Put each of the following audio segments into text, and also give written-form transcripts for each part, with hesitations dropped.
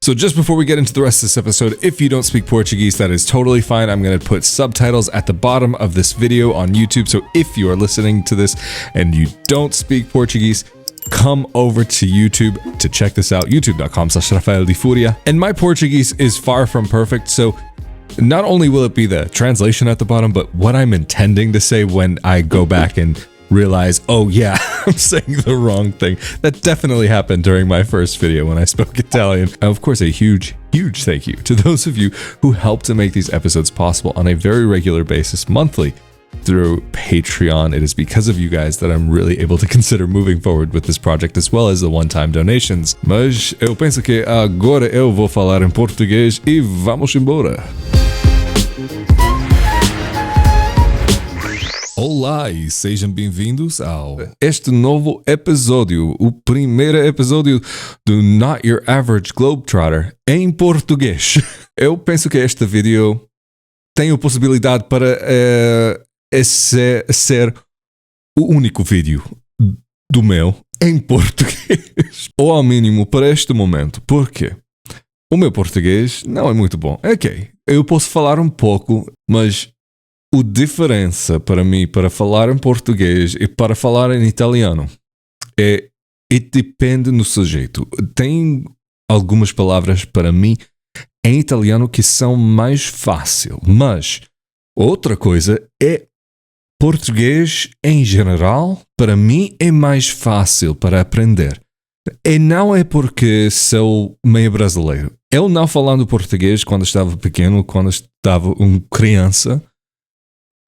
So just before we get into the rest of this episode, if you don't speak Portuguese, that is totally fine. I'm going to put subtitles at the bottom of this video on YouTube. So if you are listening to this and you don't speak Portuguese, come over to YouTube to check this out, youtube.com/Rafael de Furia. And my Portuguese is far from perfect, so not only will it be the translation at the bottom, but what I'm intending to say when I go back and realize, oh yeah, I'm saying the wrong thing. That definitely happened during my first video when I spoke Italian. And of course, a huge thank you to those of you who help to make these episodes possible on a very regular basis, monthly, through Patreon. It is because of you guys that I'm really able to consider moving forward with this project, as well as the one-time donations. Mas eu penso que agora eu vou falar em português e vamos embora. Olá e sejam bem-vindos ao este novo episódio, o primeiro episódio do Not Your Average Globetrotter em português. Eu penso que este vídeo tem a possibilidade para ser o único vídeo do meu em português, ou ao mínimo para este momento. Por quê? O meu português não é muito bom. Ok, eu posso falar um pouco, mas a diferença para mim para falar em português e para falar em italiano depende no sujeito. Tem algumas palavras para mim em italiano que são mais fácil, mas outra coisa é português em geral, para mim é mais fácil para aprender. E não é porque sou meio brasileiro. Eu não falando português quando estava pequeno, quando estava criança,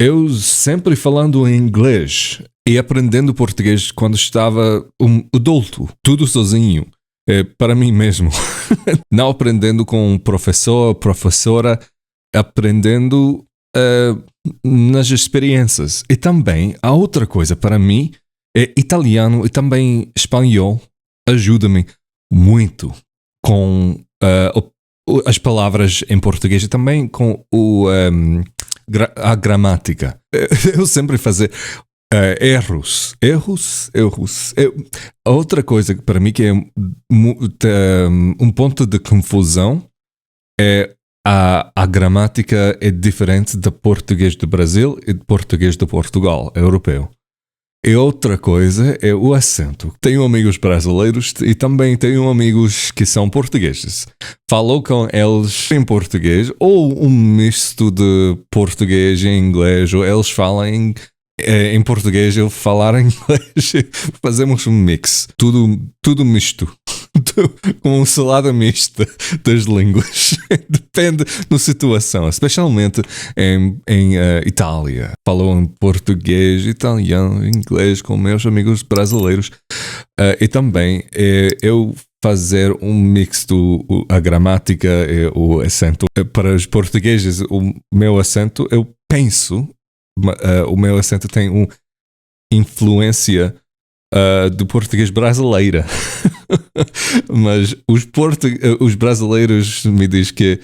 eu sempre falando em inglês e aprendendo português quando estava adulto, tudo sozinho, para mim mesmo. Não aprendendo com um professor, professora, aprendendo nas experiências. E também, a outra coisa para mim é italiano e também espanhol ajuda-me muito com as palavras em português e também com a gramática. Eu sempre fazer erros. Outra coisa para mim que é um ponto de confusão é a gramática é diferente do português do Brasil e do português de Portugal, europeu. E outra coisa é o acento. Tenho amigos brasileiros e também tenho amigos que são portugueses. Falo com eles em português ou um misto de português e inglês, ou eles falam em português e eu falar em inglês. Fazemos um mix. Tudo misto. Com uma salada mista das línguas. Depende da situação, especialmente em Itália. Falo em português, italiano, inglês com meus amigos brasileiros. E também eu fazer um mix a gramática e o acento. Para os portugueses, o meu acento, eu penso, o meu acento tem uma influência do português brasileira. Mas os brasileiros me dizem que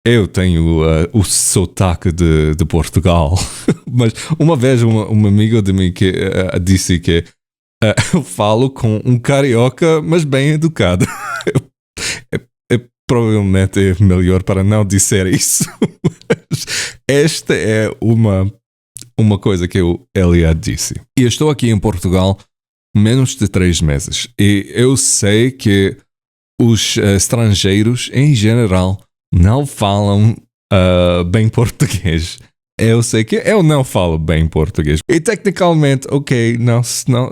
eu tenho o sotaque de Portugal. Mas uma vez um amigo de mim que disse que eu falo com um carioca, mas bem educado. Provavelmente é melhor para não dizer isso. Mas esta é uma coisa que o Eliade disse. E eu estou aqui em Portugal menos de 3 meses. E eu sei que os estrangeiros, em geral, não falam bem português. Eu sei que eu não falo bem português. E tecnicamente, ok,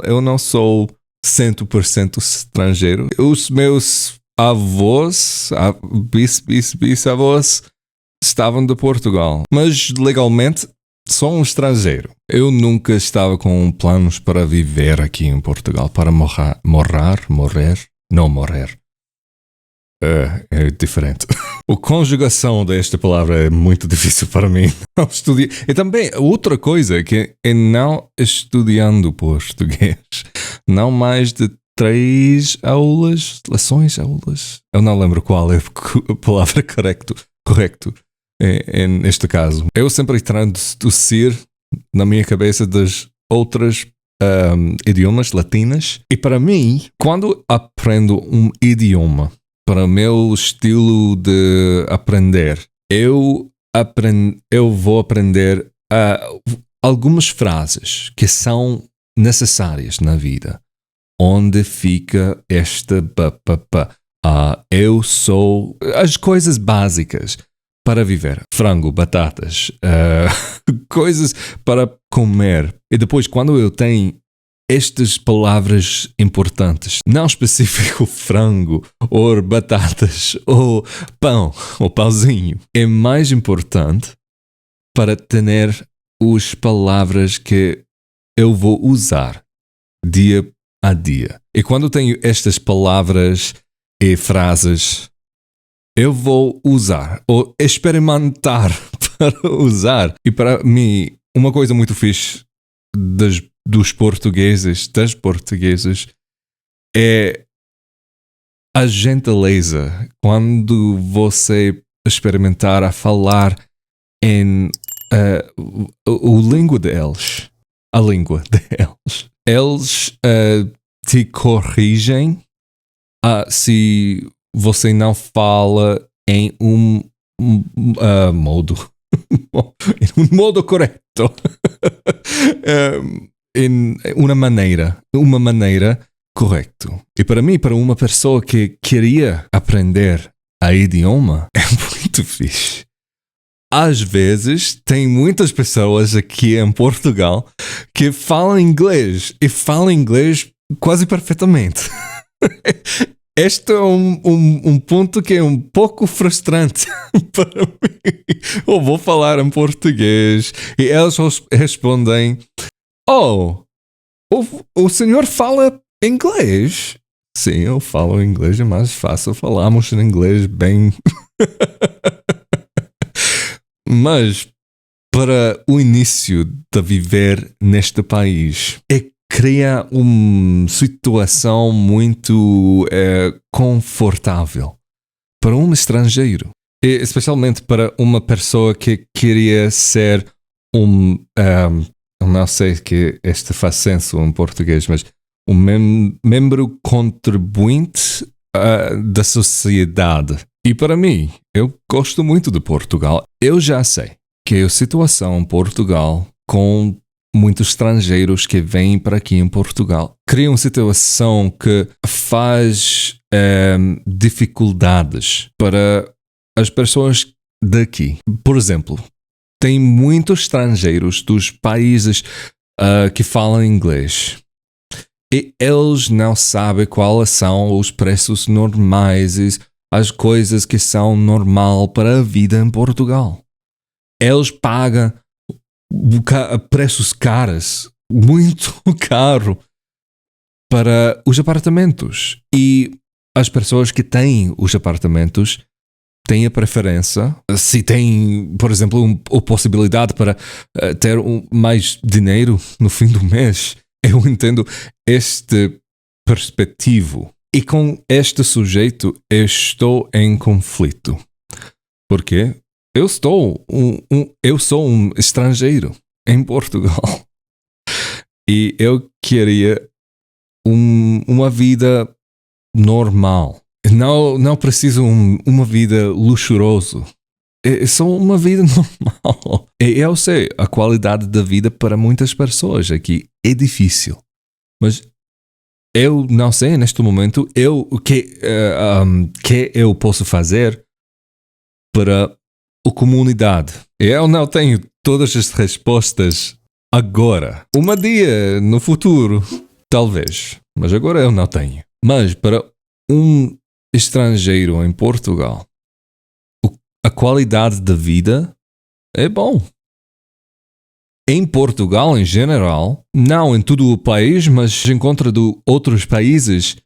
eu não sou 100% estrangeiro. Os meus avós, bisavós, estavam de Portugal. Mas legalmente, sou um estrangeiro. Eu nunca estava com planos para viver aqui em Portugal, para morrer. É diferente. A conjugação desta palavra é muito difícil para mim. Não estudei. E também, outra coisa que é não estudando português. Não mais de 3 aulas. Eu não lembro qual é a palavra correto. Neste caso, eu sempre traduzir na minha cabeça das outras idiomas latinas. E para mim, quando aprendo um idioma para o meu estilo de aprender, eu vou aprender algumas frases que são necessárias na vida. Onde fica esta eu sou... As coisas básicas para viver. Frango, batatas, coisas para comer. E depois, quando eu tenho estas palavras importantes, não específico frango, ou batatas, ou pão, ou pauzinho, é mais importante para ter as palavras que eu vou usar dia a dia. E quando tenho estas palavras e frases, eu vou usar, ou experimentar para usar. E para mim, uma coisa muito fixe das portugueses, é a gentileza. Quando você experimentar a falar em a língua deles, eles te corrigem se você não fala em um modo correto. Em uma maneira correta. E para mim, para uma pessoa que queria aprender a idioma, é muito fixe. Às vezes, tem muitas pessoas aqui em Portugal que falam inglês e falam inglês quase perfeitamente. Este é um ponto que é um pouco frustrante para mim. Eu vou falar em português e eles respondem: Oh, o senhor fala inglês? Sim, eu falo inglês, é mais fácil falarmos em inglês bem. Mas para o início de viver neste país, cria uma situação muito confortável para um estrangeiro. E especialmente para uma pessoa que queria ser não sei que este faz senso em português, mas um membro contribuinte da sociedade. E para mim, eu gosto muito de Portugal. Eu já sei que a situação em Portugal, com muitos estrangeiros que vêm para aqui em Portugal, cria uma situação que faz dificuldades para as pessoas daqui. Por exemplo, tem muitos estrangeiros dos países que falam inglês. E eles não sabem quais são os preços normais e as coisas que são normal para a vida em Portugal. Eles pagam preços caros, muito caro, para os apartamentos. E as pessoas que têm os apartamentos têm a preferência, se têm, por exemplo, a possibilidade para ter mais dinheiro no fim do mês. Eu entendo este perspectivo. E com este sujeito eu estou em conflito. Porque eu sou um estrangeiro em Portugal. E eu queria uma vida normal. Não preciso uma vida luxuosa. É só uma vida normal. E eu sei, a qualidade da vida para muitas pessoas aqui é difícil. Mas eu não sei neste momento o que eu posso fazer para a comunidade. Eu não tenho todas as respostas agora. Um dia no futuro, talvez. Mas agora eu não tenho. Mas para um estrangeiro em Portugal, a qualidade da vida é bom. Em Portugal, em geral, não em todo o país, mas em contra de outros países,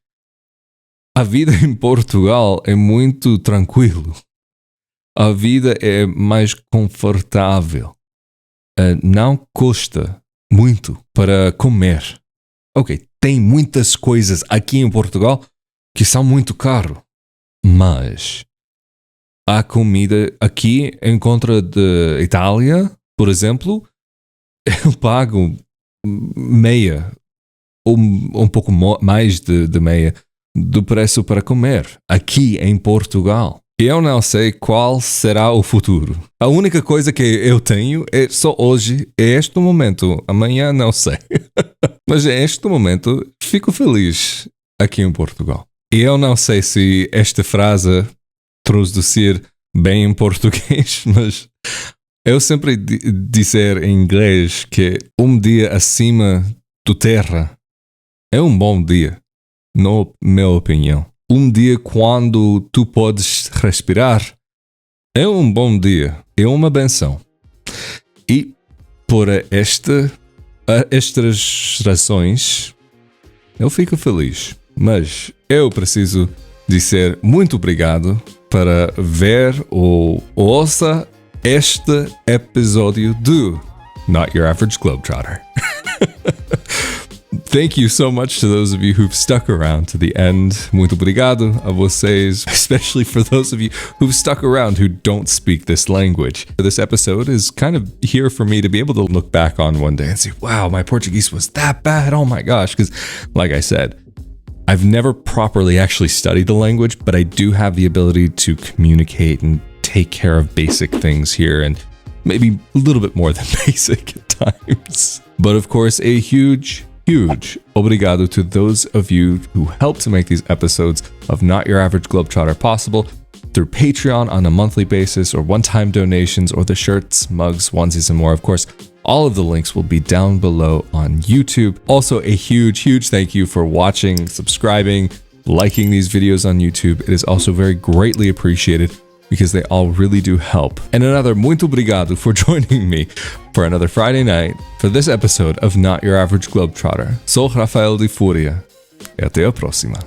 a vida em Portugal é muito tranquilo. A vida é mais confortável. Não custa muito para comer. Ok, tem muitas coisas aqui em Portugal que são muito caras, mas a comida aqui em contra de Itália, por exemplo, eu pago meia ou um pouco mais de meia do preço para comer aqui em Portugal. Eu não sei qual será o futuro. A única coisa que eu tenho é só hoje, é este momento. Amanhã não sei. Mas é este momento, fico feliz aqui em Portugal. E eu não sei se esta frase traduzir bem em português, mas eu sempre dizer em inglês que um dia acima do terra é um bom dia, na minha opinião. Um dia quando tu podes respirar é um bom dia, é uma benção. E por estas razões eu fico feliz. Mas eu preciso dizer muito obrigado para ver ou ouça este episódio do Not Your Average Globetrotter. Thank you so much to those of you who've stuck around to the end. Muito obrigado a vocês, especially for those of you who've stuck around who don't speak this language. This episode is kind of here for me to be able to look back on one day and say, wow, my Portuguese was that bad. Oh my gosh. Because like I said, I've never properly actually studied the language, but I do have the ability to communicate and take care of basic things here, and maybe a little bit more than basic at times. But of course, a huge obrigado to those of you who help to make these episodes of Not Your Average Globetrotter possible through Patreon on a monthly basis, or one-time donations, or the shirts, mugs, onesies, and more. Of course, all of the links will be down below on YouTube. Also, a huge thank you for watching, subscribing, liking these videos on YouTube. It is also very greatly appreciated because they all really do help. And another muito obrigado for joining me for another Friday night for this episode of Not Your Average Globetrotter. Sou Rafael de Fúria e até a próxima.